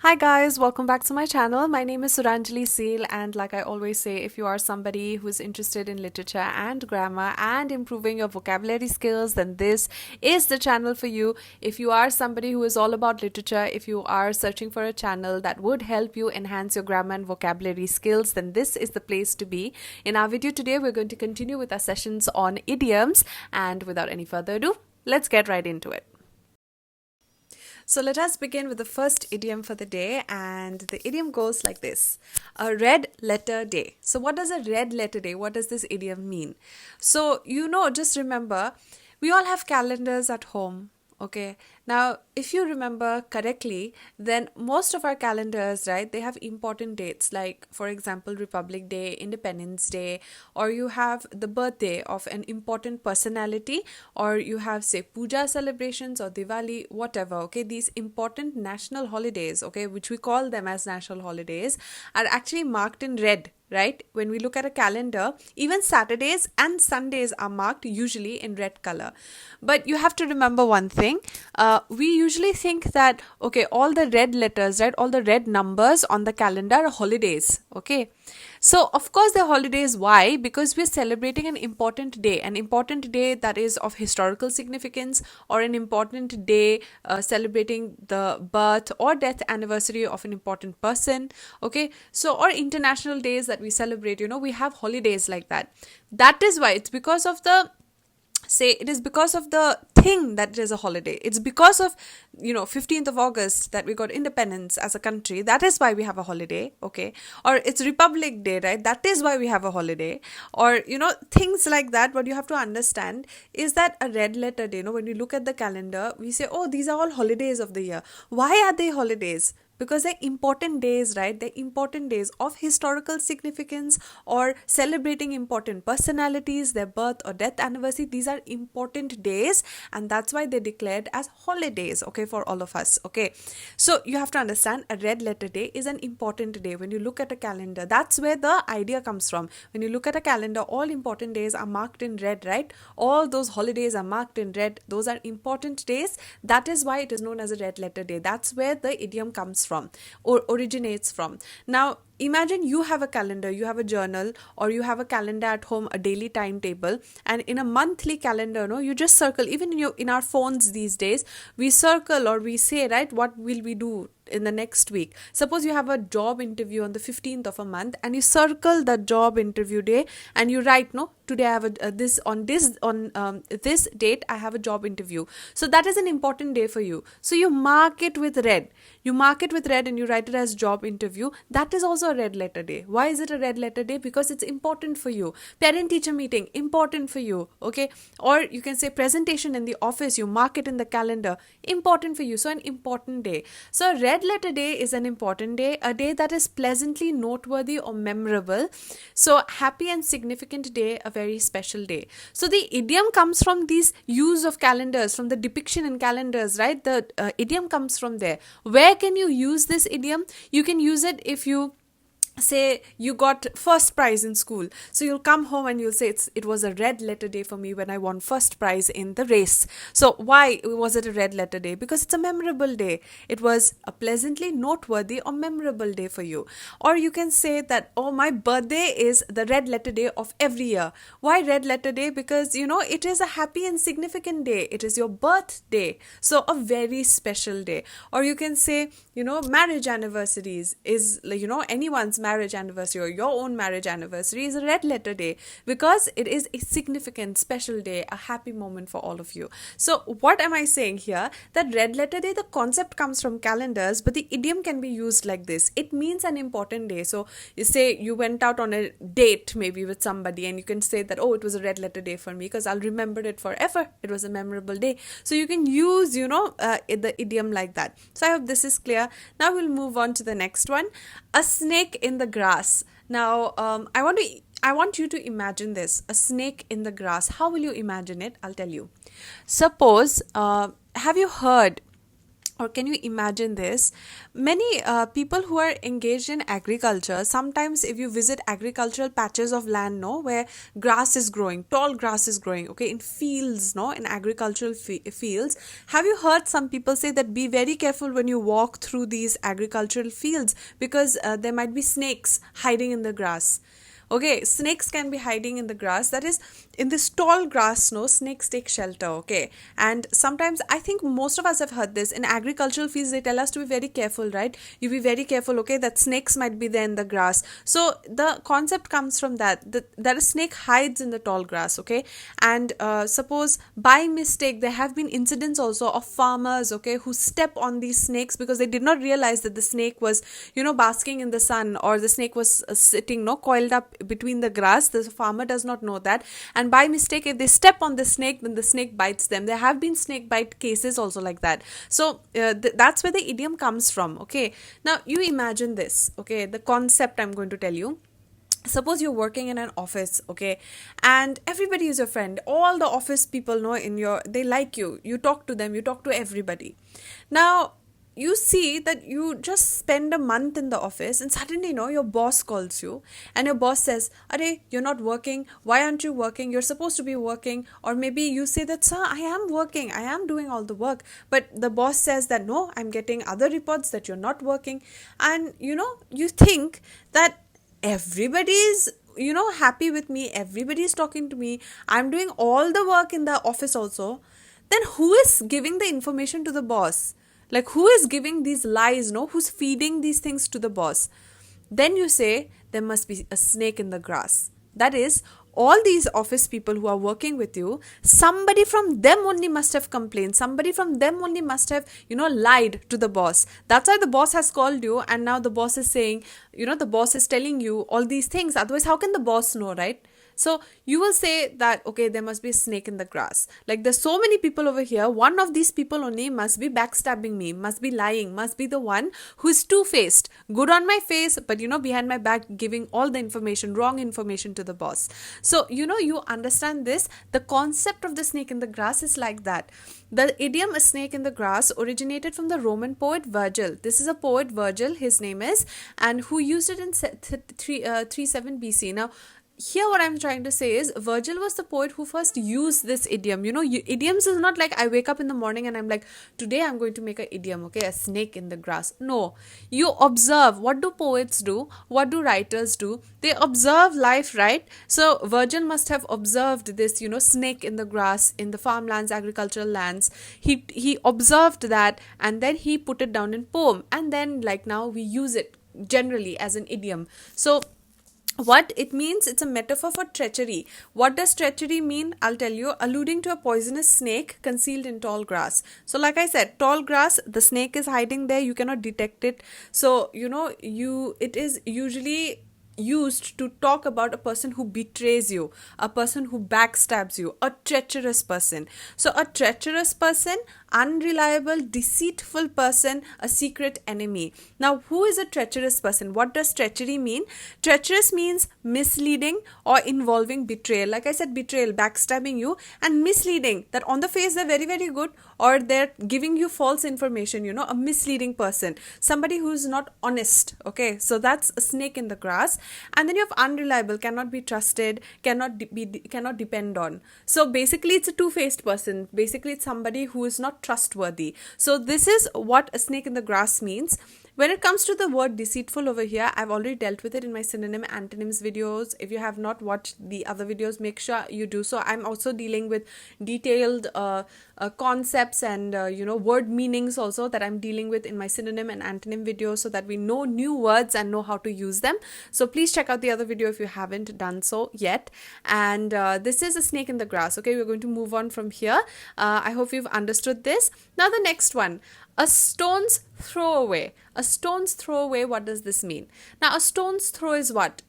Hi guys, welcome back to my channel. My name is Suranjali Seal, and like I always say, if you are somebody who's interested in literature and grammar and improving your vocabulary skills, then this is the channel for you. If you are somebody who is all about literature, if you are searching for a channel that would help you enhance your grammar and vocabulary skills, then this is the place to be. In our video today, we're going to continue with our sessions on idioms, and without any further ado, let's get right into it. So let us begin with the first idiom for the day, and the idiom goes like this: a red letter day. So what does a red letter day? What does this idiom mean? So just remember, we all have calendars at home. Okay, now if you remember correctly, then most of our calendars, right, they have important dates, like for example Republic Day, Independence Day, or you have the birthday of an important personality, or you have, say, puja celebrations or Diwali, whatever. Okay, these important national holidays, okay, which we call them as national holidays, are actually marked in red, right? When we look at a calendar, even Saturdays and Sundays are marked usually in red color. But you have to remember one thing. We usually think that, okay, all the red letters, right, all the red numbers on the calendar are holidays. Okay, so of course they're holidays. Why? Because we're celebrating an important day that is of historical significance, or an important day celebrating the birth or death anniversary of an important person. Okay, so, or international days that we celebrate, we have holidays like that. That is why it's because of the it is because of the thing that it is a holiday. It's because of 15th of August that we got independence as a country. That is why we have a holiday. Okay, or it's Republic Day, right? That is why we have a holiday. Or things like that. What you have to understand is that a red letter day, when you look at the calendar, we say, oh, these are all holidays of the year. Why are they holidays? Because they're important days, right? They're important days of historical significance, or celebrating important personalities, their birth or death anniversary. These are important days, and that's why they're declared as holidays, okay, for all of us. Okay, so you have to understand, a red letter day is an important day. When you look at a calendar, that's where the idea comes from. When you look at a calendar, all important days are marked in red, right? All those holidays are marked in red. Those are important days. That is why it is known as a red letter day. That's where the idiom comes from, or originates from. Now imagine you have a calendar, you have a journal, or you have a calendar at home, a daily timetable, and in a monthly calendar, you just circle. Even in our phones these days, we circle, or we say, right, what will we do in the next week. Suppose you have a job interview on the 15th of a month, and you circle the job interview day, and you write, no, today I have this date I have a job interview. So that is an important day for you, so you mark it with red. And you write it as job interview. That is also a red letter day. Why is it a red letter day? Because it's important for you. Parent teacher meeting, important for you. Okay, or you can say presentation in the office, you mark it in the calendar, important for you. So an important day. So a red letter day is an important day, a day that is pleasantly noteworthy or memorable. So happy and significant day, a very special day. So the idiom comes from these use of calendars, from the depiction in calendars, right? The idiom comes from there. Where can you use this idiom? You can use it if you say you got first prize in school. So you'll come home and you'll say, it was a red letter day for me when I won first prize in the race. So why was it a red letter day? Because it's a memorable day. It was a pleasantly noteworthy or memorable day for you. Or you can say that, oh, my birthday is the red letter day of every year. Why red letter day? Because it is a happy and significant day. It is your birthday, so a very special day. Or you can say, marriage anniversaries is anyone's marriage anniversary, or your own marriage anniversary is a red letter day, because it is a significant, special day, a happy moment for all of you. So what am I saying here? That red letter day, the concept comes from calendars, but the idiom can be used like this. It means an important day. So you say you went out on a date maybe with somebody, and you can say that, oh, it was a red letter day for me because I'll remember it forever. It was a memorable day. So you can use the idiom like that. So I hope this is clear. Now we'll move on to the next one: a snake in the grass. Now I want you to imagine this: a snake in the grass. How will you imagine it? I'll tell you. Suppose have you heard Or can you imagine this? Many people who are engaged in agriculture, sometimes if you visit agricultural patches of land, no, where grass is growing, tall grass is growing, okay, in fields, no, in agricultural fields, have you heard some people say that be very careful when you walk through these agricultural fields, because there might be snakes hiding in the grass. Okay, snakes can be hiding in the grass. That is, in this tall grass, no, snakes take shelter. Okay, and sometimes I think most of us have heard this in agricultural fields. They tell us to be very careful, right? You be very careful. Okay, that snakes might be there in the grass. So the concept comes from that a snake hides in the tall grass. Okay, and suppose by mistake there have been incidents also of farmers, okay, who step on these snakes because they did not realize that the snake was, basking in the sun, or the snake was sitting, no, coiled up between the grass. The farmer does not know that, and by mistake if they step on the snake, then the snake bites them. There have been snake bite cases also like that. So that's where the idiom comes from. Okay, now you imagine this. Okay, the concept I'm going to tell you. Suppose you're working in an office, okay, and everybody is your friend. All the office people know they like you. You talk to them, you talk to everybody. Now you see that you just spend a month in the office, and suddenly, your boss calls you, and your boss says, "Arey, you're not working. Why aren't you working? You're supposed to be working." Or maybe you say that, "Sir, I am working. I am doing all the work." But the boss says that, "No, I'm getting other reports that you're not working." And, you think that everybody is, happy with me. Everybody is talking to me. I'm doing all the work in the office also. Then who is giving the information to the boss? Like, who is giving these lies, no? Who's feeding these things to the boss? Then you say, there must be a snake in the grass. That is, all these office people who are working with you, somebody from them only must have complained. Somebody from them only must have, lied to the boss. That's why the boss has called you, and now the boss is saying, the boss is telling you all these things. Otherwise, how can the boss know, right? So you will say that, okay, there must be a snake in the grass. Like, there's so many people over here. One of these people only must be backstabbing me, must be lying, must be the one who is two-faced. Good on my face, but, behind my back, giving all the information, wrong information to the boss. So, you understand this. The concept of the snake in the grass is like that. The idiom "a snake in the grass" originated from the Roman poet Virgil. This is a poet, Virgil, his name is, and who used it in 37 BC. Now, here what I'm trying to say is, Virgil was the poet who first used this idiom. Idioms is not like I wake up in the morning and I'm like, today I'm going to make an idiom, okay, a snake in the grass. No, you observe. What do poets do? What do writers do? They observe life, right? So Virgil must have observed this, snake in the grass, in the farmlands, agricultural lands. He observed that, and then he put it down in poem, and then, like, now we use it generally as an idiom. So what it means, it's a metaphor for treachery. What does treachery mean? I'll tell you. Alluding to a poisonous snake concealed in tall grass. So like I said, tall grass, the snake is hiding there, you cannot detect it. So it is usually used to talk about a person who betrays you, a person who backstabs you, a treacherous person. So a treacherous person, unreliable, deceitful person, a secret enemy. Now, who is a treacherous person? What does treachery mean? Treacherous means misleading or involving betrayal. Like I said, betrayal, backstabbing you, and misleading, that on the face they're very, very good, or they're giving you false information, a misleading person, somebody who's not honest. Okay, so that's a snake in the grass. And then you have unreliable, cannot be trusted, cannot depend on. So basically it's a two-faced person. Basically it's somebody who is not trustworthy. So this is what a snake in the grass means. When it comes to the word deceitful over here, I've already dealt with it in my synonym antonyms videos. If you have not watched the other videos, make sure you do so. I'm also dealing with detailed concepts and word meanings also that I'm dealing with in my synonym and antonym videos, so that we know new words and know how to use them. So please check out the other video if you haven't done so yet. And this is a snake in the grass. Okay, we're going to move on from here. I hope you've understood this. Now the next one. A stone's throw away. A stone's throw away, what does this mean? Now, a stone's throw is what?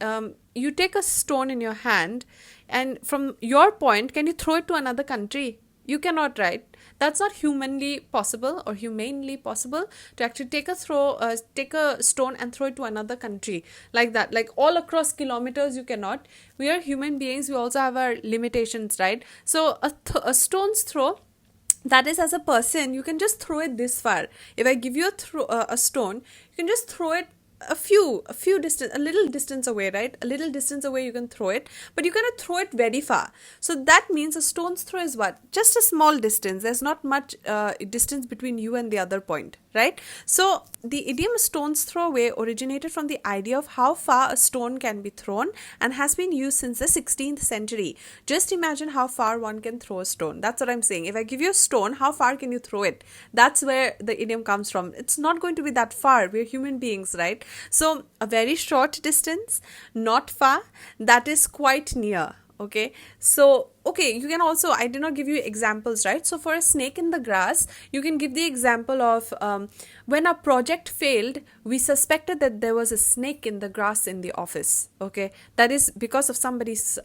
You take a stone in your hand, and from your point, can you throw it to another country? You cannot, right? That's not humanly possible or humanely possible to actually take a stone and throw it to another country like that. Like all across kilometers, you cannot. We are human beings. We also have our limitations, right? So a stone's throw That is, as a person, you can just throw it this far. If I give you a stone, you can just throw it a few distance, a little distance away, right? A little distance away you can throw it, but you cannot throw it very far. So that means a stone's throw is what? Just a small distance. There's not much distance between you and the other point, right? So the idiom stone's throw away originated from the idea of how far a stone can be thrown and has been used since the 16th century. Just imagine how far one can throw a stone. That's what I'm saying. If I give you a stone, how far can you throw it? That's where the idiom comes from. It's not going to be that far. We're human beings, right? So a very short distance, not far, that is quite near. Okay, so you can also, I did not give you examples, right? So for a snake in the grass, you can give the example of when our project failed, we suspected that there was a snake in the grass in the office. Okay, that is because of somebody's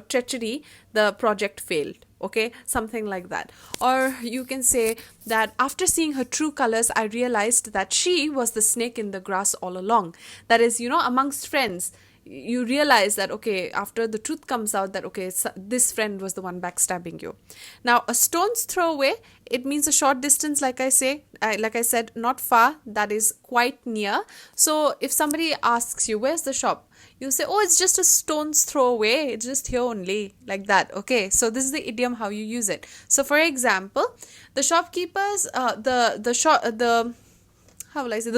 treachery, the project failed. Okay, something like that. Or you can say that after seeing her true colors, I realized that she was the snake in the grass all along. That is, amongst friends, you realize that, okay, after the truth comes out that, okay, this friend was the one backstabbing you. Now, a stone's throw away, it means a short distance, like I said, not far, that is quite near. So if somebody asks you, where's the shop? You say, oh, it's just a stone's throw away. It's just here only, like that. Okay, so this is the idiom how you use it. So for example, the shopkeepers, the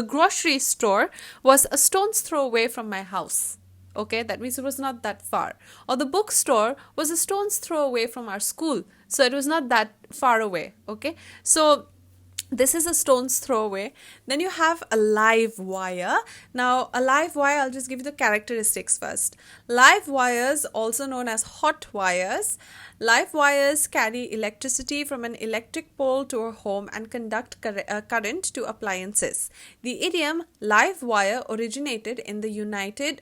grocery store was a stone's throw away from my house. Okay, that means it was not that far. Or the bookstore was a stone's throw away from our school. So it was not that far away. Okay, so this is a stone's throw away. Then you have a live wire. Now, a live wire, I'll just give you the characteristics first. Live wires, also known as hot wires. Live wires carry electricity from an electric pole to a home and conduct current to appliances. The idiom live wire originated in the United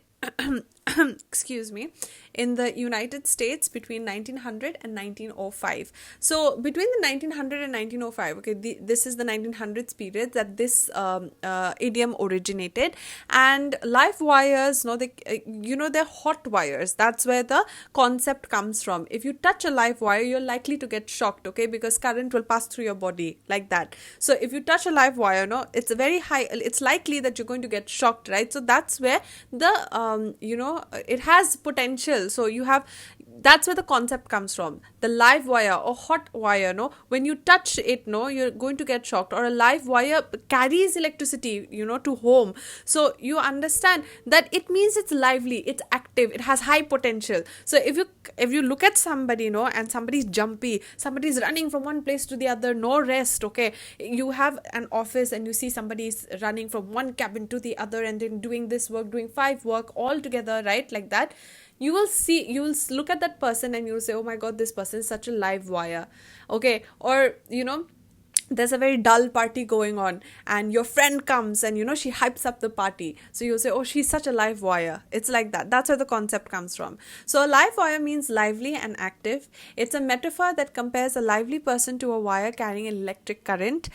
States between 1900 and 1905. So between the 1900 and 1905, okay, this is the 1900s period that this idiom originated. And live wires, they're hot wires. That's where the concept comes from. If you touch a live wire, you're likely to get shocked, okay, because current will pass through your body like that. So if you touch a live wire, it's likely that you're going to get shocked, right? So that's where the it has potential. So that's where the concept comes from. The live wire or hot wire, when you touch it, you're going to get shocked. Or a live wire carries electricity, to home. So you understand that it means it's lively, it's active, it has high potential. So if you look at somebody, and somebody's jumpy, somebody's running from one place to the other, no rest, okay. You have an office and you see somebody's running from one cabin to the other and then doing this work, doing 5 work all together, right, like that. You will look at that person and you'll say, oh my god, this person is such a live wire. Okay, or there's a very dull party going on and your friend comes and she hypes up the party, so you'll say, oh, she's such a live wire. It's like that. That's where the concept comes from. So a live wire means lively and active. It's a metaphor that compares a lively person to a wire carrying an electric current.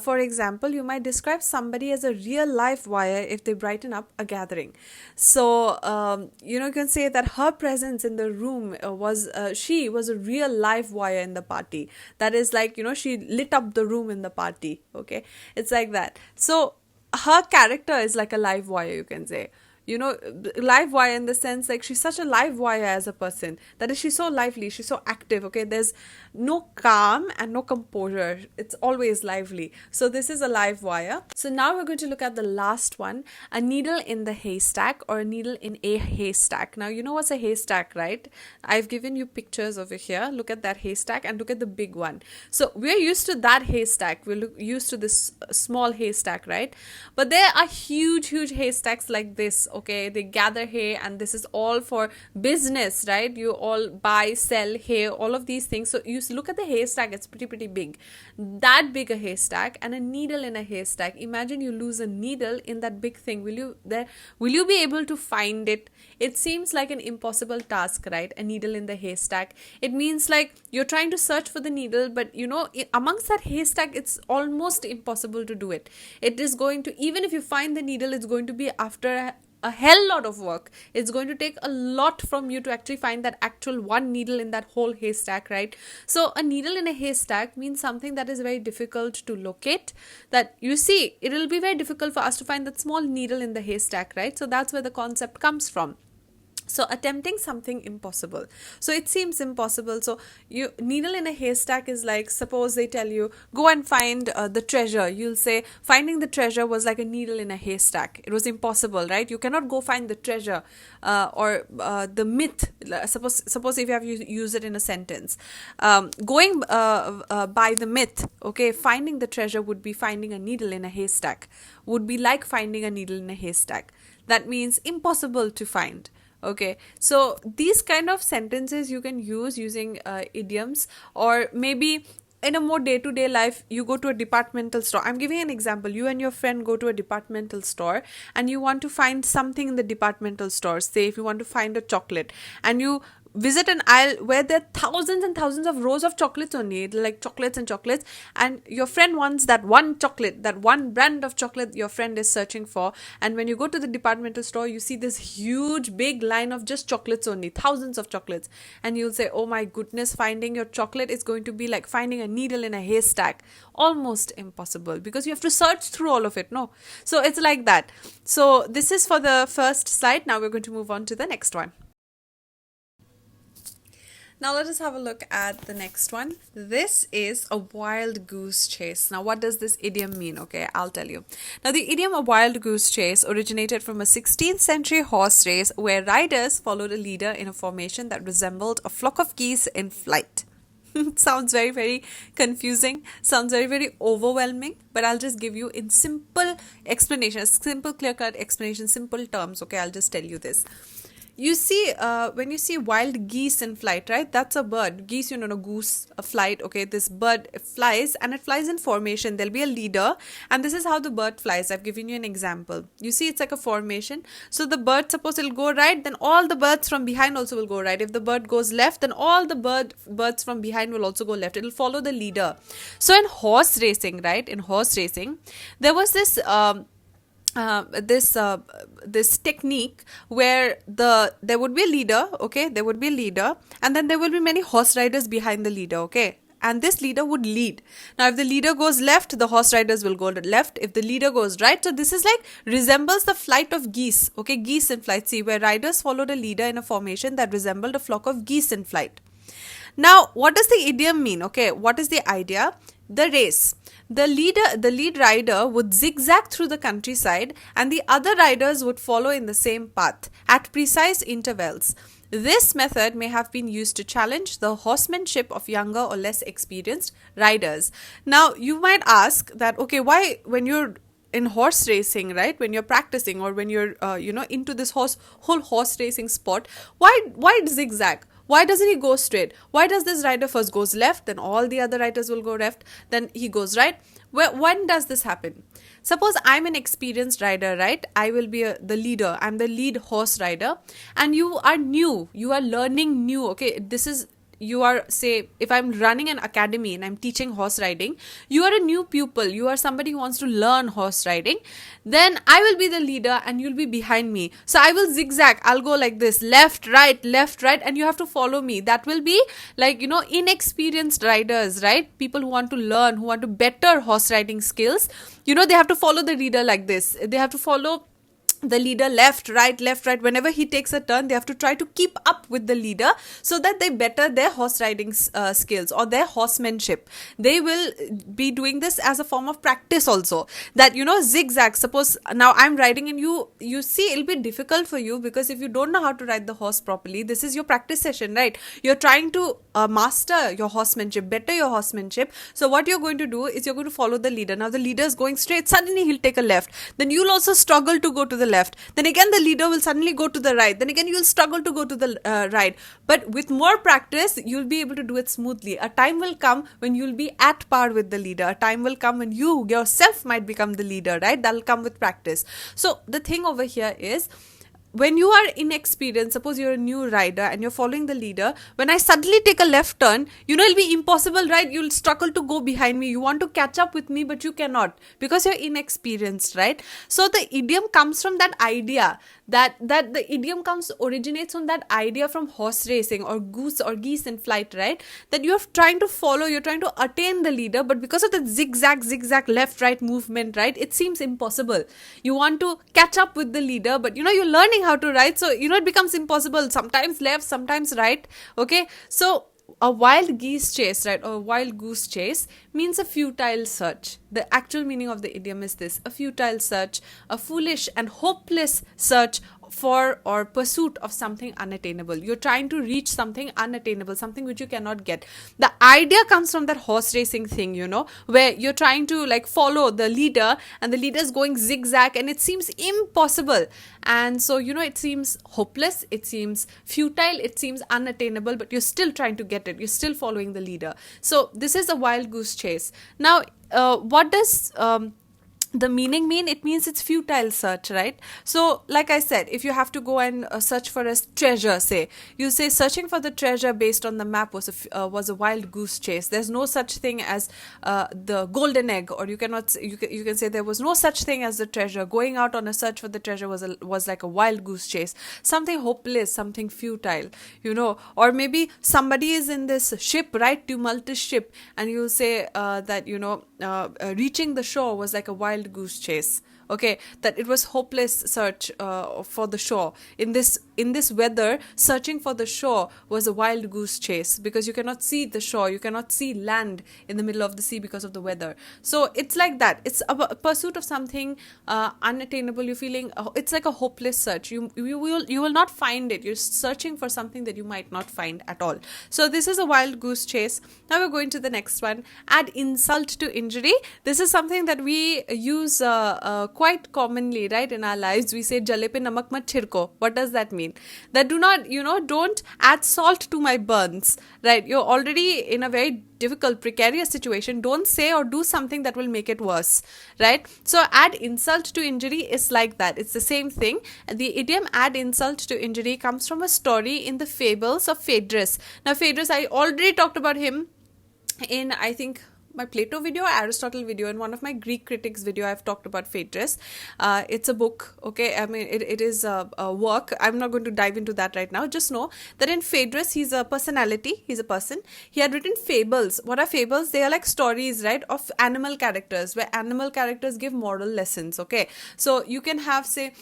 For example, you might describe somebody as a real live wire if they brighten up a gathering. So you can say that her presence in the room was a real live wire in the party. That is like, she lit up the room in the party. Okay, it's like that. So her character is like a live wire, you can say. Live wire in the sense like she's such a live wire as a person. That is, she's so lively, she's so active. Okay, there's no calm and no composure. It's always lively. So this is a live wire. So now we're going to look at the last one, a needle in the haystack or a needle in a haystack. Now, you know what's a haystack, right? I've given you pictures over here. Look at that haystack and look at the big one. So we're used to that haystack. We're used to this small haystack, right? But there are huge haystacks like this. Okay, they gather hay and this is all for business, right? You all buy, sell hay, all of these things. So you look at the haystack, it's pretty big. That big a haystack and a needle in a haystack. Imagine you lose a needle in that big thing. Will you be able to find it? It seems like an impossible task, right? A needle in the haystack. It means like you're trying to search for the needle, but amongst that haystack, it's almost impossible to do it. It is going to, even if you find the needle, it's going to be after a hell lot of work. It's going to take a lot from you to actually find that actual one needle in that whole haystack, right? So a needle in a haystack means something that is very difficult to locate, that you see it will be very difficult for us to find that small needle in the haystack, right? So that's where the concept comes from. So attempting something impossible. So it seems impossible. So you needle in a haystack is like, suppose they tell you go and find the treasure. You'll say finding the treasure was like a needle in a haystack. It was impossible, right? You cannot go find the treasure or the myth. Suppose if you have to use it in a sentence, going by the myth. Okay, finding the treasure would be finding a needle in a haystack. Would be like finding a needle in a haystack. That means impossible to find. Okay, so these kind of sentences you can use using idioms, or maybe in a more day-to-day life, you go to a departmental store. I'm giving an example. You and your friend go to a departmental store and you want to find something in the departmental store. Say if you want to find a chocolate and you visit an aisle where there are thousands and thousands of rows of chocolates only, like chocolates and chocolates, and your friend wants that one chocolate, that one brand of chocolate your friend is searching for. And when you go to the departmental store, you see this huge big line of just chocolates only, thousands of chocolates, and you'll say, oh my goodness, finding your chocolate is going to be like finding a needle in a haystack. Almost impossible, because you have to search through all of it. No, so it's like that. So this is for the first slide. Now we're going to move on to the next one. Now let us have a look at the next one. This is a wild goose chase. Now what does this idiom mean? Okay, I'll tell you. Now the idiom a wild goose chase originated from a 16th century horse race where riders followed a leader in a formation that resembled a flock of geese in flight. Sounds very, very confusing. Sounds very, very overwhelming. But I'll just give you in simple explanation, simple clear-cut explanation, simple terms. Okay, I'll just tell you this. You see, when you see wild geese in flight, right? That's a bird. Geese, you know, goose, a flight. Okay, this bird flies and it flies in formation. There'll be a leader, and this is how the bird flies. I've given you an example. You see, it's like a formation. So the bird, suppose it'll go right, then all the birds from behind also will go right. If the bird goes left, then all the birds from behind will also go left. It'll follow the leader. So in horse racing, right? In horse racing, there was this. This technique where there would be a leader, okay, there would be a leader, and then there will be many horse riders behind the leader, okay, and this leader would lead. Now if the leader goes left, the horse riders will go left. If the leader goes right, so this is like resembles the flight of geese, okay, geese in flight. See, where riders followed a leader in a formation that resembled a flock of geese in flight. Now what does the idiom mean? Okay, what is the idea? The race. The lead rider would zigzag through the countryside and the other riders would follow in the same path at precise intervals. This method may have been used to challenge the horsemanship of younger or less experienced riders. Now, you might ask that, okay, why when you're in horse racing, right, when you're practicing or when you're, into this whole horse racing sport, why zigzag? Why doesn't he go straight? Why does this rider first goes left, then all the other riders will go left, then he goes right? When does this happen? Suppose I'm an experienced rider, right? I will be the leader. I'm the lead horse rider. And you are new. You are learning new. Okay, you are, say, if I'm running an academy and I'm teaching horse riding, you are a new pupil, you are somebody who wants to learn horse riding, then I will be the leader and you'll be behind me. So I will zigzag, I'll go like this, left, right, and you have to follow me. That will be like, inexperienced riders, right? People who want to learn, who want to better horse riding skills, they have to follow the leader like this. They have to follow the leader left, right. Whenever he takes a turn, they have to try to keep up with the leader so that they better their horse riding skills or their horsemanship. They will be doing this as a form of practice also. That, zigzag. Suppose now I'm riding and you see it'll be difficult for you because if you don't know how to ride the horse properly, this is your practice session, right? You're trying to master your horsemanship, better your horsemanship. So what you're going to do is you're going to follow the leader. Now the leader is going straight. Suddenly he'll take a left. Then you'll also struggle to go to the left. Then again the leader will suddenly go to the right. Then again you'll struggle to go to the right. But with more practice, you'll be able to do it smoothly. A time will come when you'll be at par with the leader. A time will come when you yourself might become the leader, right? That'll come with practice. So the thing over here is, when you are inexperienced, suppose you're a new rider and you're following the leader, when I suddenly take a left turn, it'll be impossible, right? You'll struggle to go behind me. You want to catch up with me, but you cannot because you're inexperienced, right? So the idiom comes from that idea, that the idiom originates from that idea from horse racing or goose or geese in flight, right? That you're trying to follow, you're trying to attain the leader, but because of the zigzag left right movement, right, it seems impossible. You want to catch up with the leader, but you're learning how to ride, so it becomes impossible, sometimes left, sometimes right. Okay, so a wild geese chase, right, or a wild goose chase means a futile search. The actual meaning of the idiom is this: a futile search, a foolish and hopeless search for or pursuit of something unattainable. You're trying to reach something unattainable, something which you cannot get. The idea comes from that horse racing thing, where you're trying to like follow the leader and the leader is going zigzag and it seems impossible. And so, it seems hopeless, it seems futile, it seems unattainable, but you're still trying to get it. You're still following the leader. So this is a wild goose chase. Now, what does the meaning mean? It means it's futile search, right? So like I said, if you have to go and search for a treasure, say you say searching for the treasure based on the map was a wild goose chase. There's no such thing as the golden egg, or you can say there was no such thing as the treasure. Going out on a search for the treasure was like a wild goose chase, something hopeless, something futile, or maybe somebody is in this ship, right, tumultuous ship, and you'll say that reaching the shore was like a wild goose chase. Okay, that it was hopeless search for the shore. In this weather, searching for the shore was a wild goose chase, because you cannot see the shore, you cannot see land in the middle of the sea because of the weather. So it's like that. It's a pursuit of something unattainable. You're feeling it's like a hopeless search. You will not find it. You're searching for something that you might not find at all. So this is a wild goose chase. Now we're going to the next one. Add insult to injury. This is something that we use quite commonly, right, in our lives. We say jale pe namak mat chirko. What does that mean? That do not, don't add salt to my burns, right? You're already in a very difficult, precarious situation. Don't say or do something that will make it worse, right? So add insult to injury is like that. It's the same thing. And the idiom add insult to injury comes from a story in the fables of Phaedrus. Now Phaedrus, I already talked about him in, I think, my Plato video, Aristotle video, and one of my Greek critics video. I've talked about Phaedrus. It's a book, okay? I mean, it is a work. I'm not going to dive into that right now. Just know that in Phaedrus, he's a personality. He's a person. He had written fables. What are fables? They are like stories, right, of animal characters, where animal characters give moral lessons, okay? So you can have, say,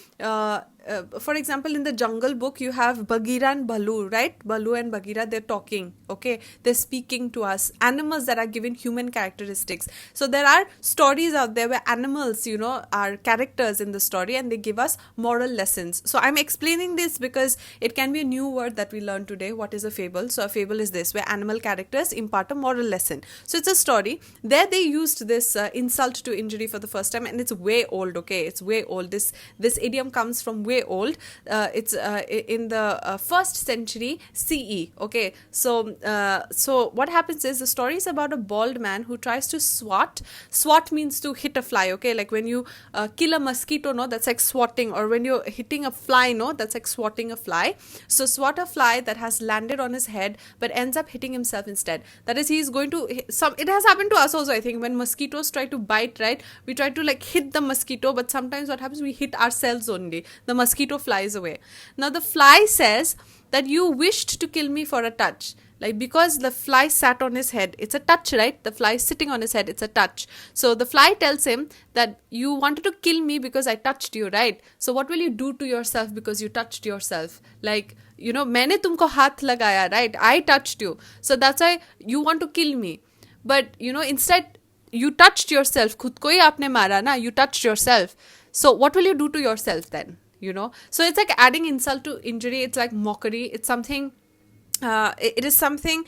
for example, in the Jungle Book, you have Bagheera and Balu, right? Balu and Bagheera, they're talking, okay? They're speaking to us. Animals that are given human characteristics. So there are stories out there where animals, are characters in the story, and they give us moral lessons. So I'm explaining this because it can be a new word that we learn today. What is a fable? So a fable is this, where animal characters impart a moral lesson. So it's a story. There they used this insult to injury for the first time, and it's way old, okay? It's way old. This idiom comes from way old. It's in the 1st century CE, okay? So what happens is, the story is about a bald man who tries to swat. Swat means to hit a fly, okay? Like when you kill a mosquito, no, that's like swatting. Or when you're hitting a fly, no, that's like swatting a fly. So swat a fly that has landed on his head but ends up hitting himself instead. That is, he's going to it has happened to us also, I think. When mosquitoes try to bite, right, we try to like hit the mosquito, but sometimes what happens, we hit ourselves only. The mosquito flies away. Now the fly says that you wished to kill me for a touch. Like, because the fly sat on his head, it's a touch, right? The fly is sitting on his head, it's a touch. So the fly tells him that you wanted to kill me because I touched you, right? So what will you do to yourself because you touched yourself? Like, मैंने तुमको हाथ लगाया, right? I touched you. So that's why you want to kill me. But, instead, you touched yourself. खुद को ही आपने मारा ना, you touched yourself. So what will you do to yourself then? So it's like adding insult to injury. It's like mockery. It's something, it is something,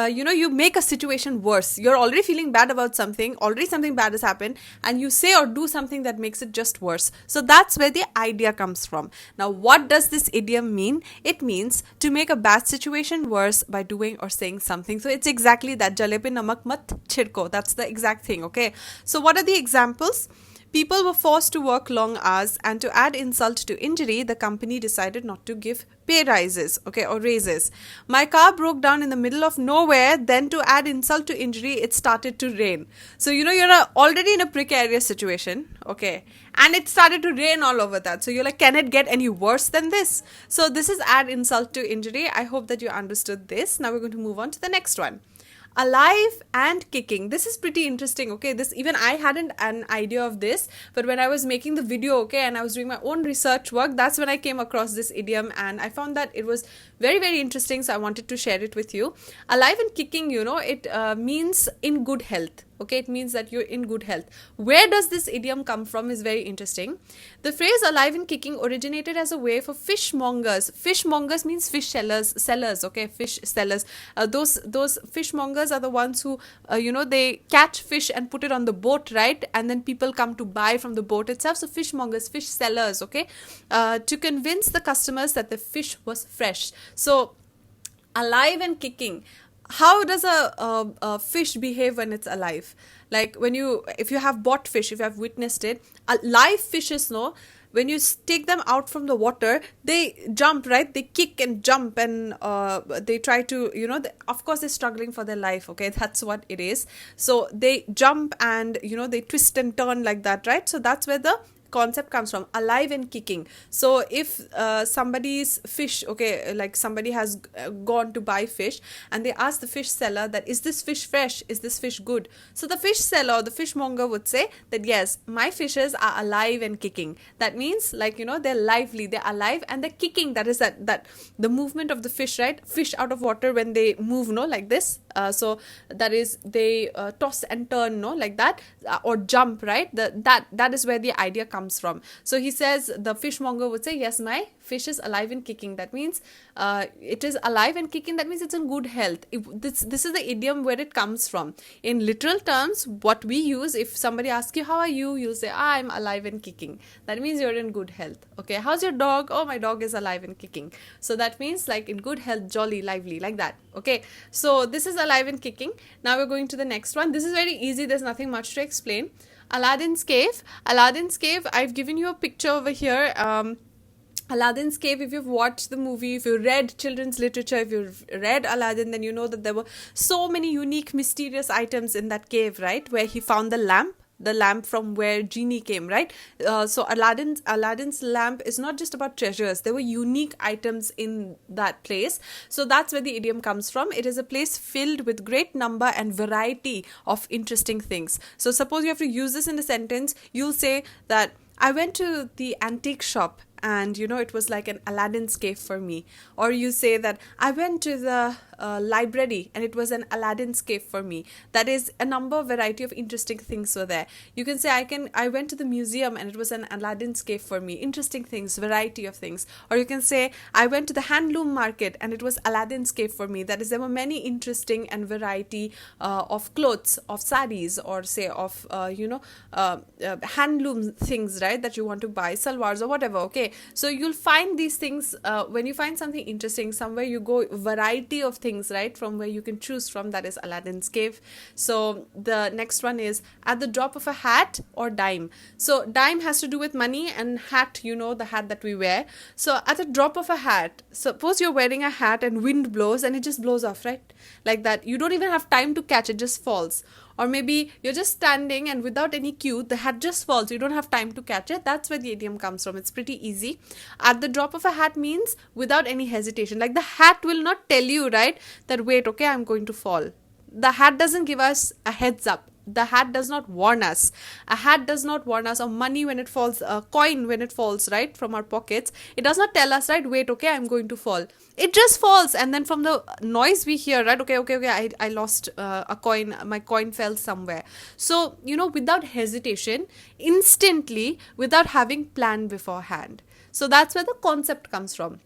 you make a situation worse. You're already feeling bad about something, already something bad has happened, and you say or do something that makes it just worse. So that's where the idea comes from. Now, what does this idiom mean? It means to make a bad situation worse by doing or saying something. So it's exactly that. Jale pe namak mat chirko. That's the exact thing, okay? So what are the examples? People were forced to work long hours, and to add insult to injury, the company decided not to give pay rises, okay, or raises. My car broke down in the middle of nowhere, then to add insult to injury, it started to rain. So, you know, you're already in a precarious situation, okay, and it started to rain all over that. So you're like, can it get any worse than this? So this is add insult to injury. I hope that you understood this. Now we're going to move on to the next one. Alive and kicking. This is pretty interesting, okay. This, even I hadn't an idea of this, but when I was making the video, okay, and I was doing my own research work, that's when I came across this idiom, and I found that it was very, very interesting, so I wanted to share it with you. Alive and kicking, you know, it means in good health. Okay, it means that you're in good health. Where does this idiom come from is very interesting. The phrase alive and kicking originated as a way for fishmongers. Fishmongers means fish sellers, okay, fish sellers. Those fishmongers are the ones who, you know, they catch fish and put it on the boat, right? And then people come to buy from the boat itself. So fishmongers, fish sellers, okay, to convince the customers that the fish was fresh. So alive and kicking. How does a fish behave when it's alive? Like if you have bought fish, if you have witnessed it, live fishes, no, when you take them out from the water, they jump, right? They kick and jump, and they try to, you know, of course they're struggling for their life, okay? That's what it is. So they jump and, you know, they twist and turn like that, right? So that's where the concept comes from, alive and kicking. So if somebody's fish, okay, like somebody has gone to buy fish, and they ask the fish seller that, is this fish fresh, is this fish good? So the fish seller or the fishmonger would say that, yes, my fishes are alive and kicking. That means, like, you know, they're lively, they're alive, and they're kicking. That is that the movement of the fish, right? Fish out of water, when they move, no, like this, so that is, they toss and turn, no, like that, or jump, right? That is where the idea comes from. So he says, the fishmonger would say, yes, my fish is alive and kicking. That means it is alive and kicking. That means it's in good health. This is the idiom where it comes from. In literal terms, what we use, if somebody asks you, how are you, you'll say, I'm alive and kicking. That means you're in good health. Okay, how's your dog? Oh, my dog is alive and kicking. So that means, like, in good health, jolly, lively, like that. Okay, so this is alive and kicking. Now we're going to the next one. This is very easy. There's nothing much to explain. Aladdin's cave. Aladdin's cave, I've given you a picture over here. Aladdin's cave, if you've watched the movie, if you've read children's literature, if you've read Aladdin, then you know that there were so many unique, mysterious items in that cave, right? Where he found the lamp from where genie came, right? So Aladdin's lamp is not just about treasures. There were unique items in that place. So that's where the idiom comes from. It is a place filled with great number and variety of interesting things. So suppose you have to use this in a sentence, you'll say that, I went to the antique shop, and, you know, it was like an Aladdin's cave for me. Or you say that, I went to the library, and it was an Aladdin's cave for me. That is, a number, variety of interesting things were there. You can say, I went to the museum, and it was an Aladdin's cave for me. Interesting things, variety of things. Or you can say, I went to the handloom market, and it was Aladdin's cave for me. That is, there were many interesting and variety of clothes, of saris, or say of handloom things, right, that you want to buy, salwars or whatever. Okay, so you'll find these things when you find something interesting somewhere, you go variety of things, right, from where you can choose from. That is Aladdin's cave. So the next one is at the drop of a hat or dime. So dime has to do with money, and hat, you know, the hat that we wear. So at the drop of a hat, suppose you're wearing a hat and wind blows and it just blows off, right, like that. You don't even have time to catch it, just falls. Or maybe you're just standing and without any cue, the hat just falls. You don't have time to catch it. That's where the idiom comes from. It's pretty easy. At the drop of a hat means without any hesitation. Like, the hat will not tell you, right, that wait, okay, I'm going to fall. The hat doesn't give us a heads up. The hat does not warn us. A hat does not warn us. Or money when it falls, a coin when it falls, right, from our pockets, it does not tell us, right, wait, okay, I'm going to fall. It just falls, and then from the noise we hear, right, okay, I lost a coin, my coin fell somewhere. So, you know, without hesitation, instantly, without having planned beforehand. So that's where the concept comes from.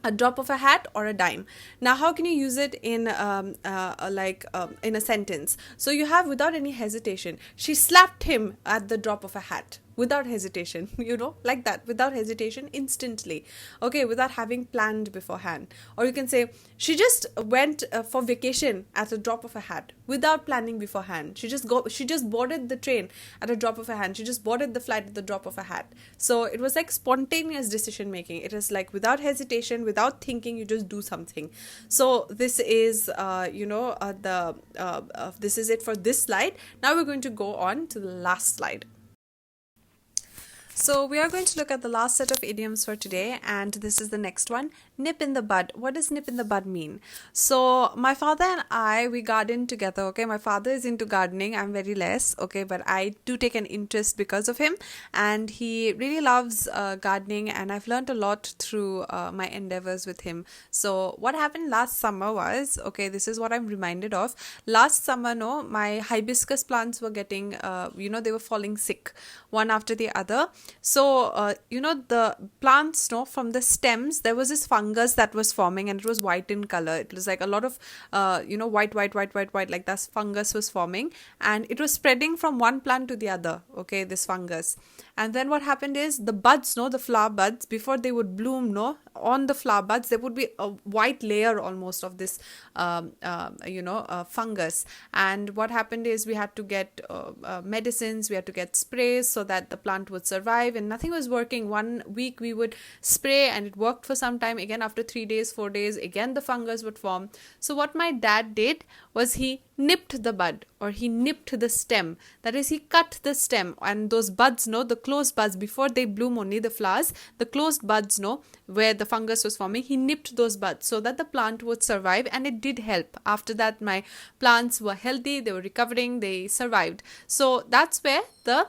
A drop of a hat or a dime. Now, how can you use it in in a sentence? So you have without any hesitation. She slapped him at the drop of a hat. without hesitation, like that, without hesitation, instantly, okay, without having planned beforehand. Or you can say, she just went for vacation at a drop of a hat, without planning beforehand. She just boarded the train at a drop of a hat. She just boarded the flight at the drop of a hat. So it was like spontaneous decision making. It is like without hesitation, without thinking, you just do something. So this is this is it for this slide. Now we're going to go on to the last slide. So we are going to look at the last set of idioms for today, and this is the next one. Nip in the bud. What does nip in the bud mean? So my father and I, we garden together, okay? My father is into gardening. I'm very less, okay? But I do take an interest because of him, and he really loves gardening, and I've learned a lot through my endeavors with him. So what happened last summer was, okay, this is what I'm reminded of. Last summer, no, my hibiscus plants were getting, they were falling sick, one after the other. So, the plants, no, from the stems, there was this fungus that was forming, and it was white in color. It was like a lot of, white, like that fungus was forming, and it was spreading from one plant to the other, okay, this fungus. And then what happened is the buds, no, the flower buds, before they would bloom, no, on the flower buds, there would be a white layer almost of this, fungus. And what happened is we had to get medicines, we had to get sprays so that the plant would survive, and nothing was working. 1 week we would spray and it worked for some time. Again, after 3 days, 4 days, again the fungus would form. So what my dad did was he nipped the bud, or he nipped the stem. That is, he cut the stem, and those buds, no, the closed buds, before they bloom only the flowers, the closed buds, no, where the fungus was forming, he nipped those buds so that the plant would survive, and it did help. After that, my plants were healthy, they were recovering, they survived. So that's where the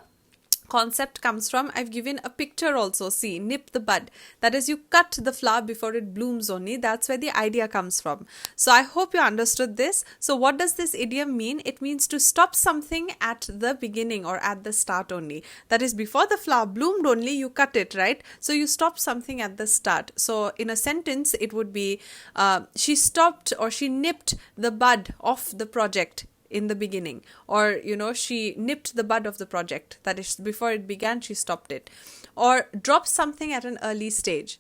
concept comes from. I've given a picture also. See, nip the bud. That is, you cut the flower before it blooms only. That's where the idea comes from. So I hope you understood this. So what does this idiom mean? It means to stop something at the beginning or at the start only. That is, before the flower bloomed only, you cut it, right? So you stop something at the start. So in a sentence, it would be, she stopped or she nipped the bud of the project in the beginning, or she nipped the bud of the project. That is, before it began, she stopped it. Or dropped something at an early stage.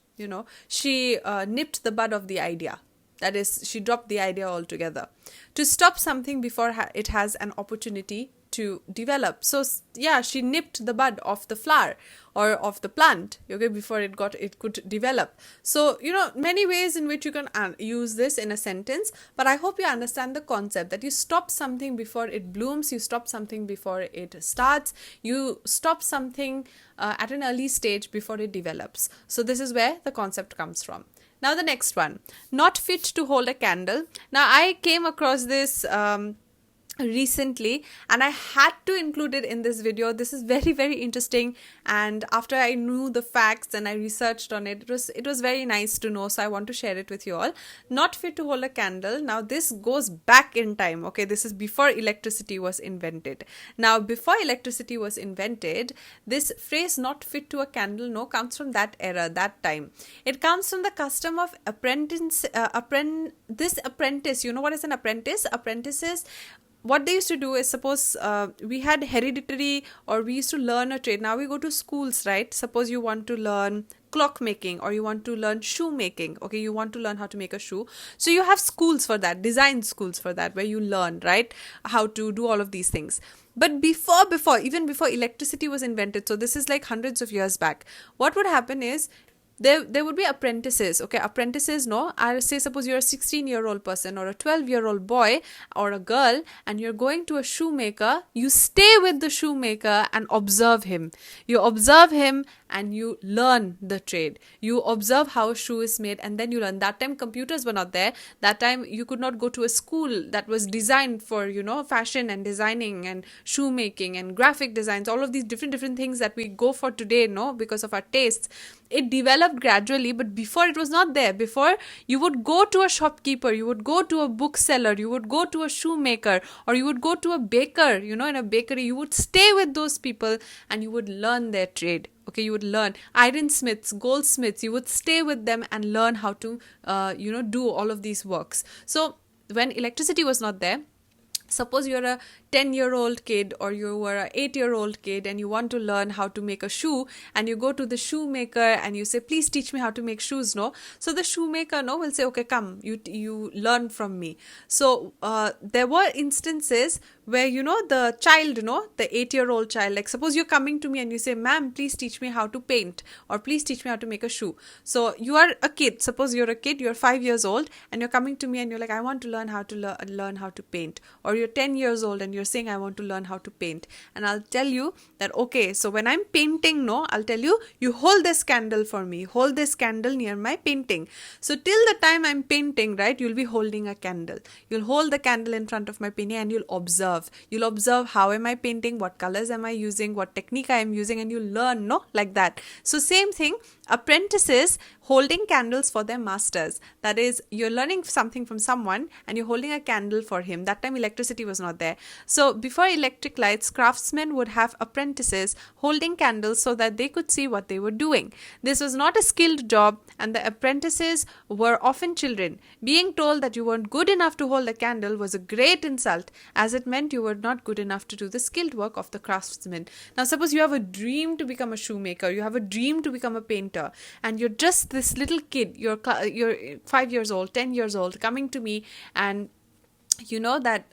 She nipped the bud of the idea. That is, she dropped the idea altogether. To stop something before it has an opportunity to develop. So yeah, she nipped the bud of the flower or of the plant, okay, before it could develop. So many ways in which you can use this in a sentence, but I hope you understand the concept that you stop something before it blooms, you stop something before it starts, you stop something at an early stage before it develops. So this is where the concept comes from. Now the next one, not fit to hold a candle. Now I came across this recently, and I had to include it in this video. This is very, very interesting, and after I knew the facts and I researched on it, it was very nice to know, so I want to share it with you all. Not fit to hold a candle. Now this goes back in time, okay? This is before electricity was invented. Now before electricity was invented, this phrase not fit to a candle, no, comes from that era, that time. It comes from the custom of apprentice. This apprentice, you know what is an apprentice? Apprentices, what they used to do is, suppose we had hereditary, or we used to learn a trade. Now we go to schools, right? Suppose you want to learn clock making, or you want to learn shoe making, okay, you want to learn how to make a shoe. So you have schools for that, design schools for that, where you learn, right, how to do all of these things. But even before electricity was invented, so this is like hundreds of years back, what would happen is, there would be apprentices, okay? Apprentices, no, I say, suppose you're a 16-year-old person or a 12-year-old boy or a girl, and you're going to a shoemaker, you stay with the shoemaker and observe him. You observe him and you learn the trade. You observe how a shoe is made, and then you learn. That time computers were not there. That time you could not go to a school that was designed for, fashion and designing and shoemaking and graphic designs, all of these different things that we go for today, no, because of our tastes. It developed gradually, but before it was not there. Before, you would go to a shopkeeper, you would go to a bookseller, you would go to a shoemaker, or you would go to a baker, in a bakery. You would stay with those people and you would learn their trade. Okay, you would learn. Ironsmiths, goldsmiths, you would stay with them and learn how to, do all of these works. So when electricity was not there, Suppose you're a 10-year-old kid or you were a 8-year-old kid and you want to learn how to make a shoe, and you go to the shoemaker and you say, please teach me how to make shoes, no? So the shoemaker, no, will say, okay, come, you learn from me. So there were instances where, you know, the child, no, the 8-year-old child, like suppose you're coming to me and you say, ma'am, please teach me how to paint, or please teach me how to make a shoe. So you are a kid, suppose you're a kid, you're 5 years old and you're coming to me and you're like, I want to learn how to learn how to paint. Or you're 10 years old and you're saying, I want to learn how to paint. And I'll tell you that, okay, so when I'm painting, no, I'll tell you, you hold this candle for me, hold this candle near my painting. So till the time I'm painting, right, you'll be holding a candle. You'll hold the candle in front of my painting and you'll observe. You'll observe how am I painting, what colors am I using, what technique I am using, and you learn, no, like that. So same thing, apprentices holding candles for their masters. That is, you're learning something from someone and you're holding a candle for him. That time electricity was not there. So before electric lights, craftsmen would have apprentices holding candles so that they could see what they were doing. This was not a skilled job, and the apprentices were often children. Being told that you weren't good enough to hold a candle was a great insult, as it meant you were not good enough to do the skilled work of the craftsman. Now suppose you have a dream to become a shoemaker, you have a dream to become a painter, and you're just this little kid, you're 5 years old, 10 years old, coming to me, and you know that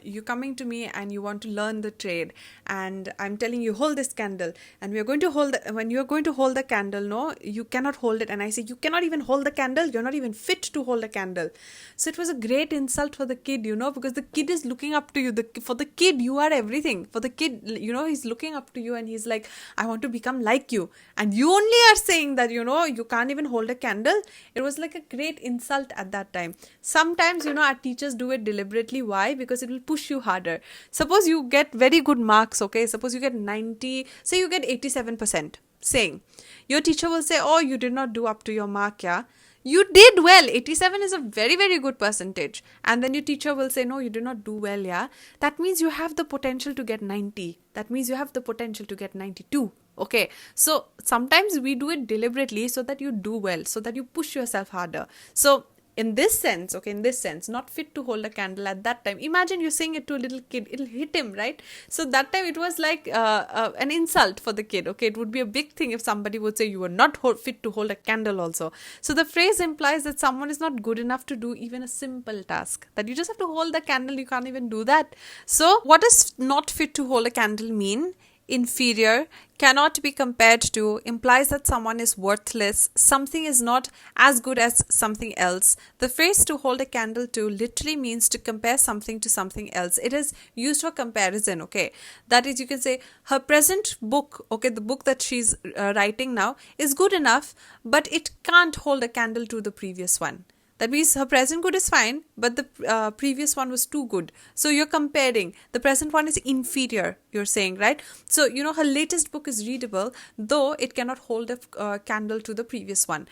you're coming to me and you want to learn the trade, and I'm telling you, hold this candle, and we are going to hold when you're going to hold the candle, no, you cannot hold it, and I say, you cannot even hold the candle, you're not even fit to hold a candle. So it was a great insult for the kid, you know, because the kid is looking up to you. For the kid, you are everything. For the kid, you know, he's looking up to you and he's like, I want to become like you, and you only are saying that, you know, you can't even hold a candle. It was like a great insult at that time. Sometimes, you know, our teachers do it deliberately. Why? Because it will push you harder. Suppose you get very good marks, okay, suppose you get 90, say you get 87%, saying, your teacher will say, oh, you did not do up to your mark, yeah, you did well. 87 is a very, very good percentage. And then your teacher will say, no, you did not do well, yeah, that means you have the potential to get 90, that means you have the potential to get 92. Okay, so sometimes we do it deliberately so that you do well, so that you push yourself harder. So in this sense, okay, in this sense, not fit to hold a candle at that time. Imagine you're saying it to a little kid, it'll hit him, right? So that time it was like an insult for the kid, okay? It would be a big thing if somebody would say you were not fit to hold a candle also. So the phrase implies that someone is not good enough to do even a simple task, that you just have to hold the candle, you can't even do that. So what does not fit to hold a candle mean? Inferior, cannot be compared to, implies that someone is worthless, something is not as good as something else. The phrase to hold a candle to literally means to compare something to something else. It is used for comparison, okay? That is, you can say her present book, okay, the book that she's writing now is good enough, but it can't hold a candle to the previous one. That means her present good is fine, but the previous one was too good. So you're comparing. The present one is inferior, you're saying, right? So, you know, her latest book is readable, though it cannot hold a candle to the previous one.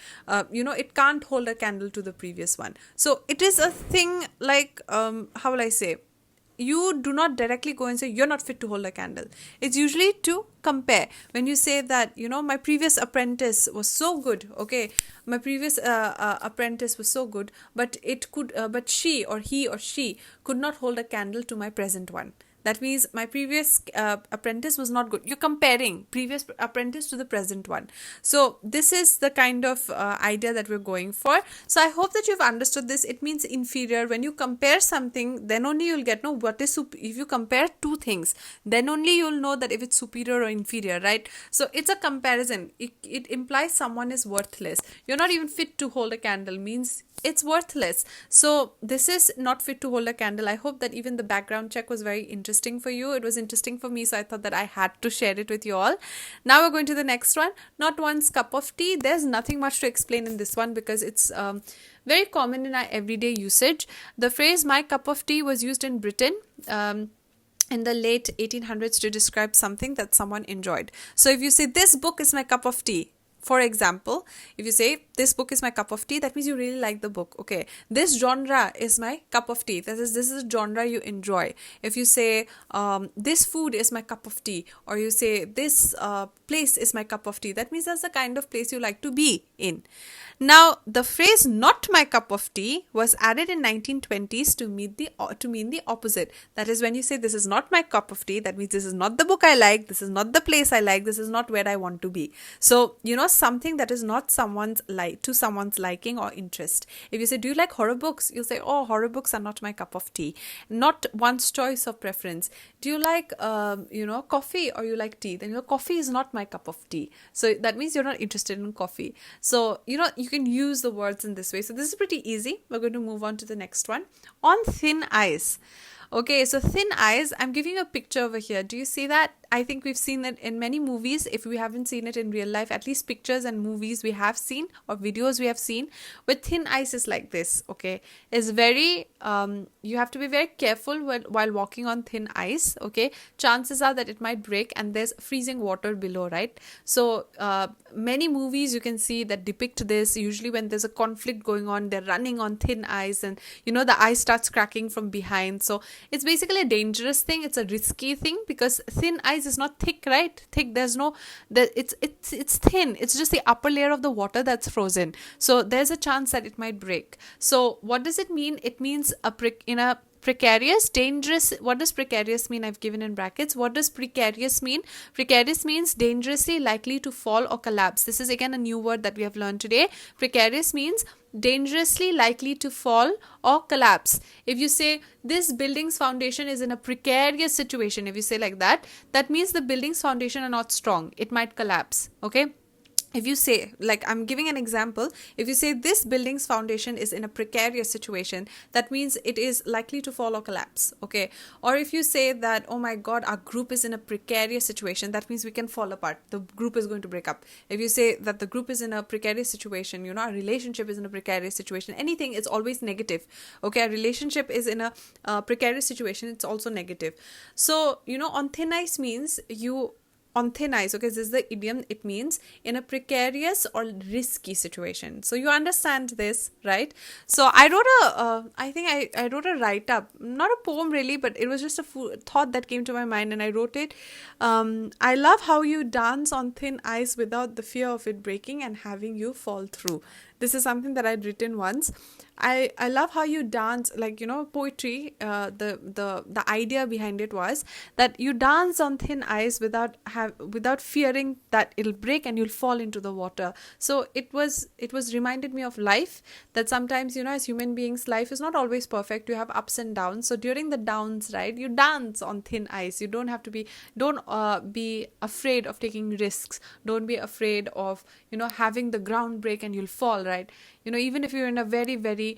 You know, it can't hold a candle to the previous one. So it is a thing like, how will I say? You do not directly go and say you're not fit to hold a candle. It's usually to compare. When you say that, you know, my previous apprentice was so good, okay, my previous apprentice was so good, but but she or he or she could not hold a candle to my present one. That means my previous apprentice was not good. You're comparing previous apprentice to the present one. So this is the kind of idea that we're going for. So I hope that you've understood this. It means inferior. When you compare something, then only you'll get know what is if you compare two things, then only you'll know that if it's superior or inferior, right? So it's a comparison. It implies someone is worthless. You're not even fit to hold a candle means it's worthless. So this is not fit to hold a candle. I hope that even the background check was very interesting for you. It was interesting for me, so I thought that I had to share it with you all. Now we're going to the next one. Not one's cup of tea. There's nothing much to explain in this one because it's very common in our everyday usage. The phrase my cup of tea was used in Britain in the late 1800s to describe something that someone enjoyed. So if you say this book is my cup of tea, For example, if you say this book is my cup of tea, that means you really like the book. Okay, this genre is my cup of tea. This is a genre you enjoy. If you say this food is my cup of tea, or you say this place is my cup of tea, that means that's the kind of place you like to be in. Now, the phrase "not my cup of tea" was added in 1920s to mean the opposite. That is, when you say this is not my cup of tea, that means this is not the book I like, this is not the place I like, this is not where I want to be. So, something that is not someone's liking or interest. If you say, do you like horror books? You'll say, oh, horror books are not my cup of tea. Not one's choice of preference. Do you like, coffee, or you like tea? Then coffee is not my cup of tea. So that means you're not interested in coffee. So, you can use the words in this way. So this is pretty easy. We're going to move on to the next one. On thin ice. Okay, so thin ice, I'm giving you a picture over here. Do you see that? I think we've seen it in many movies. If we haven't seen it in real life, at least pictures and movies we have seen, or videos we have seen. But thin ice is like this, okay? It's very, you have to be very careful while walking on thin ice, okay? Chances are that it might break, and there's freezing water below, right? So many movies you can see that depict this. Usually when there's a conflict going on, they're running on thin ice, and the ice starts cracking from behind. So it's basically a dangerous thing. It's a risky thing, because thin ice is not thick, right? Thick, it's thin. It's just the upper layer of the water that's frozen. So there's a chance that it might break. So what does it mean? It means in a precarious, dangerous. What does precarious mean? I've given in brackets. What does precarious mean? Precarious means dangerously likely to fall or collapse. This is again a new word that we have learned today. Precarious means dangerously likely to fall or collapse. If you say this building's foundation is in a precarious situation, if you say like that, that means the building's foundation are not strong. It might collapse. Okay. If you say, like I'm giving an example, if you say this building's foundation is in a precarious situation, that means it is likely to fall or collapse, okay? Or if you say that, oh my God, our group is in a precarious situation, that means we can fall apart. The group is going to break up. If you say that the group is in a precarious situation, our relationship is in a precarious situation, anything is always negative, okay? A relationship is in a precarious situation, it's also negative. So, on thin ice means on thin ice, okay, this is the idiom. It means in a precarious or risky situation. So you understand this, right? So I wrote I wrote a write-up, not a poem really, but it was just a thought that came to my mind, and I wrote it. I love how you dance on thin ice without the fear of it breaking and having you fall through. This is something that I'd written once. I love how you dance, like, poetry, the idea behind it was that you dance on thin ice without fearing that it'll break and you'll fall into the water. So it was reminded me of life, that sometimes, as human beings, life is not always perfect. You have ups and downs. So during the downs, right, you dance on thin ice. You don't have to be afraid of taking risks. Don't be afraid of, having the ground break and you'll fall, right? Even if you're in a very, very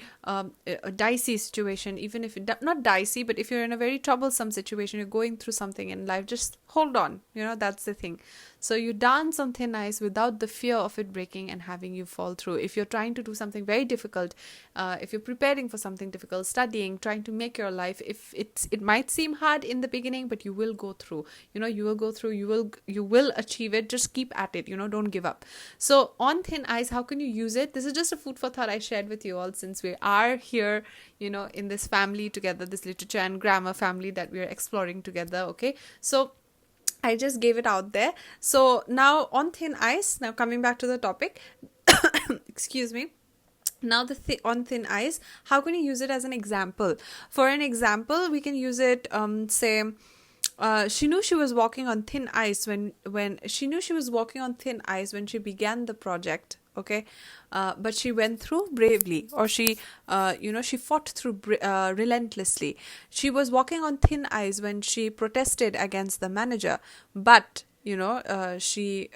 dicey situation, even if not dicey, but if you're in a very troublesome situation, you're going through something in life, just hold on. That's the thing. So you dance on thin ice without the fear of it breaking and having you fall through. If you're trying to do something very difficult, if you're preparing for something difficult, studying, trying to make your life, if it might seem hard in the beginning, but you will go through. You will go through. You will achieve it. Just keep at it. Don't give up. So on thin ice, how can you use it? This is just a food for thought I shared with you all, since we are here, in this family together, this literature and grammar family that we are exploring together. Okay, so I just gave it out there. So now on thin ice, now coming back to the topic, excuse me. Now on thin ice, how can you use it as an example? For an example, we can use it, say, she knew she was walking on thin ice when she knew she was walking on thin ice when she began the project. Okay, but she went through bravely, or she fought through relentlessly. She was walking on thin ice when she protested against the manager, but she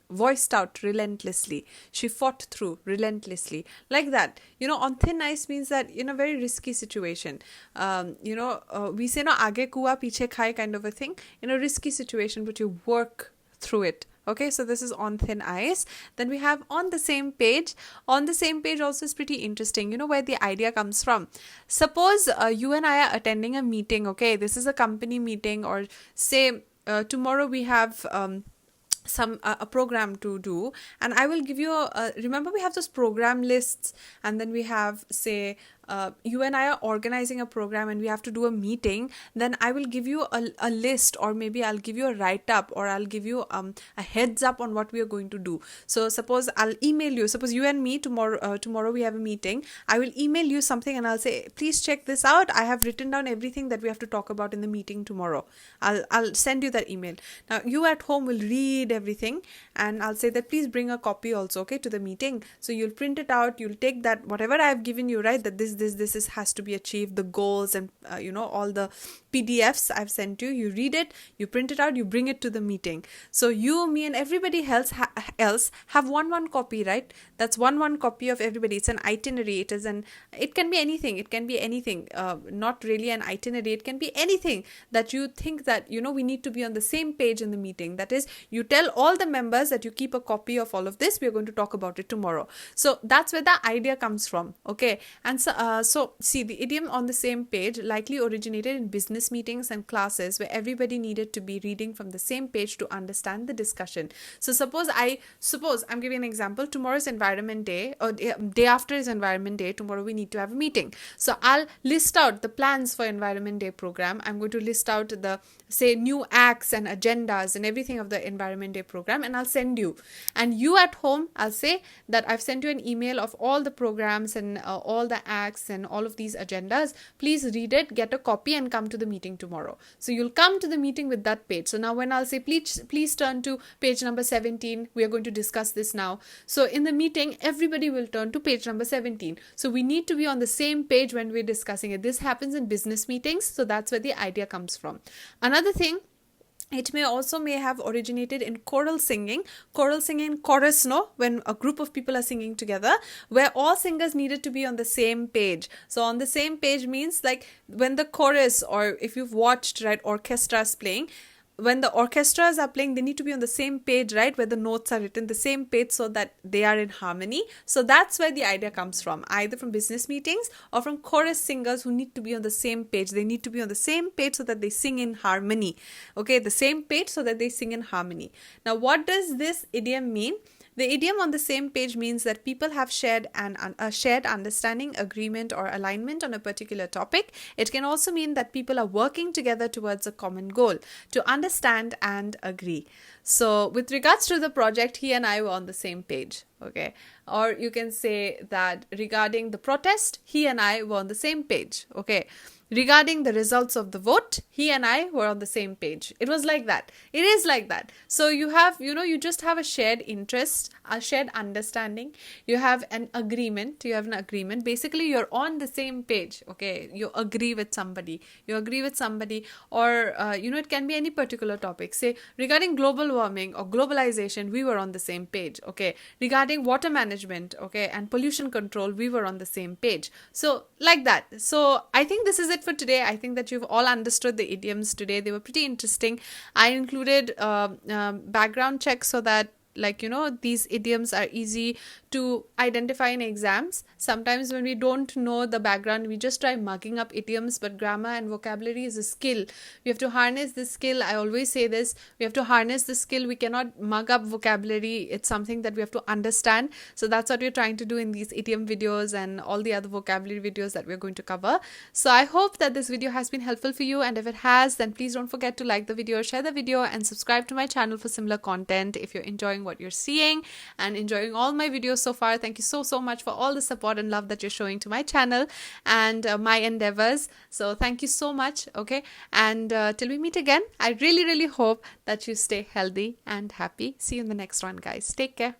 voiced out relentlessly. She fought through relentlessly, like that. On thin ice means that in a very risky situation, we say no aage kuwa piche khai kind of a thing. In a risky situation, but you work through it. Okay, so this is on thin ice. Then we have on the same page. On the same page also is pretty interesting. Where the idea comes from. Suppose you and I are attending a meeting. Okay, this is a company meeting, or say tomorrow we have a program to do, and I will give you remember we have those program lists, and then we have, say, you and I are organizing a program and we have to do a meeting. Then I will give you a list, or maybe I'll give you a write-up, or I'll give you a heads up on what we are going to do. So suppose I'll email you, suppose you and me tomorrow we have a meeting. I will email you something and I'll say, please check this out, I have written down everything that we have to talk about in the meeting tomorrow. I'll send you that email. Now you at home will read everything, and I'll say that please bring a copy also, okay, to the meeting. So you'll print it out, you'll take that whatever I have given you, right, that this has to be achieved, the goals, and all the PDFs I've sent you. You read it, you print it out, you bring it to the meeting. So you, me, and everybody else have one copy, right? That's one copy of everybody. It's an itinerary. It can be anything. Not really an itinerary. It can be anything that you think that we need to be on the same page in the meeting. That is, you tell all the members that you keep a copy of all of this. We are going to talk about it tomorrow. So that's where the idea comes from. Okay, and so see, the idiom on the same page likely originated in business meetings and classes where everybody needed to be reading from the same page to understand the discussion. So suppose I'm giving an example. Tomorrow is Environment Day, or day after is Environment Day. Tomorrow we need to have a meeting. So I'll list out the plans for Environment Day program. I'm going to list out the, say, new acts and agendas and everything of the Environment Day program, and I'll send you. And you at home, I'll say that I've sent you an email of all the programs and all the acts and all of these agendas. Please read it, get a copy, and come to the meeting tomorrow. So you'll come to the meeting with that page. So now when I'll say please turn to page number 17, we are going to discuss this now. So in the meeting, everybody will turn to page number 17. So we need to be on the same page when we're discussing it. This happens in business meetings, so that's where the idea comes from. Another thing, it may have originated in choral singing, chorus, no, when a group of people are singing together, where all singers needed to be on the same page. So on the same page means like when the chorus, or if you've watched, right, orchestras playing, when the orchestras are playing, they need to be on the same page, right, where the notes are written, the same page, so that they are in harmony. So that's where the idea comes from, either from business meetings or from chorus singers who need to be on the same page. They need to be on the same page so that they sing in harmony. Okay, the same page so that they sing in harmony. Now, what does this idiom mean? The idiom on the same page means that people have shared a shared understanding, agreement, or alignment on a particular topic. It can also mean that people are working together towards a common goal, to understand and agree. So with regards to the project, he and I were on the same page. Okay, or you can say that regarding the protest, he and I were on the same page. Okay, regarding the results of the vote, he and I were on the same page. It was like that. It is like that. So you have, you just have a shared interest, a shared understanding. You have an agreement. Basically, you're on the same page. Okay, you agree with somebody. Or, it can be any particular topic. Say, regarding global warming or globalization, we were on the same page. Okay, regarding water management, okay, and pollution control, we were on the same page. So, like that. So, I think this is it for today. I think that you've all understood the idioms today. They were pretty interesting. I included background checks so that, these idioms are easy to identify in exams. Sometimes when we don't know the background, we just try mugging up idioms, but grammar and vocabulary is a skill. We have to harness this skill. I always say this. We have to harness the skill. We cannot mug up vocabulary. It's something that we have to understand. So that's what we're trying to do in these idiom videos and all the other vocabulary videos that we're going to cover. So I hope that this video has been helpful for you, and if it has, then please don't forget to like the video, share the video, and subscribe to my channel for similar content. If you're enjoying what you're seeing and enjoying all my videos so far, thank you so much for all the support and love that you're showing to my channel and my endeavors. So thank you so much. Okay, and till we meet again, I really hope that you stay healthy and happy. See you in the next one, guys. Take care.